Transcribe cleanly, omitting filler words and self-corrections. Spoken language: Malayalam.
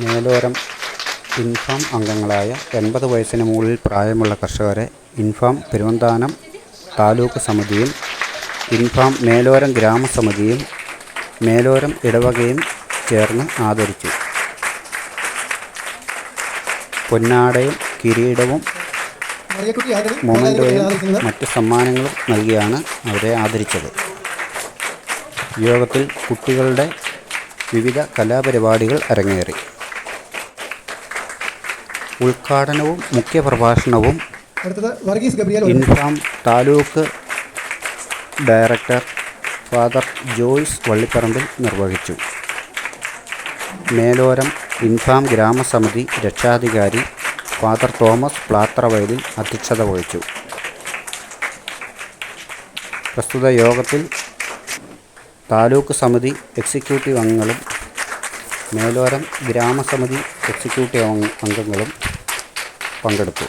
മേലോരം ഇൻഫാം അംഗങ്ങളായ 80 വയസ്സിന് മുകളിൽ പ്രായമുള്ള കർഷകരെ ഇൻഫാം പെരുവന്താനം താലൂക്ക് സമിതിയും ഇൻഫാം മേലോരം ഗ്രാമസമിതിയും മേലോരം ഇടവകയും ചേർന്ന് ആദരിച്ചു. പൊന്നാടയും കിരീടവും മൊമെൻ്റോയും മറ്റ് സമ്മാനങ്ങളും നൽകിയാണ് അവരെ ആദരിച്ചത്. യോഗത്തിൽ കുട്ടികളുടെ വിവിധ കലാപരിപാടികൾ അരങ്ങേറി. ഉദ്ഘാടനവും മുഖ്യപ്രഭാഷണവും ഇൻഫാം താലൂക്ക് ഡയറക്ടർ ഫാദർ ജോയ്സ് വള്ളിപ്പറമ്പിൽ നിർവഹിച്ചു. മേലോരം ഇൻഫാം ഗ്രാമസമിതി രക്ഷാധികാരി ഫാദർ തോമസ് പ്ലാത്രവയലിൽ അധ്യക്ഷത വഹിച്ചു. പ്രസ്തുത യോഗത്തിൽ താലൂക്ക് സമിതി എക്സിക്യൂട്ടീവ് അംഗങ്ങളും മേലോരം ഗ്രാമസമിതി എക്സിക്യൂട്ടീവ് അംഗങ്ങളും പങ്കെടുത്തു.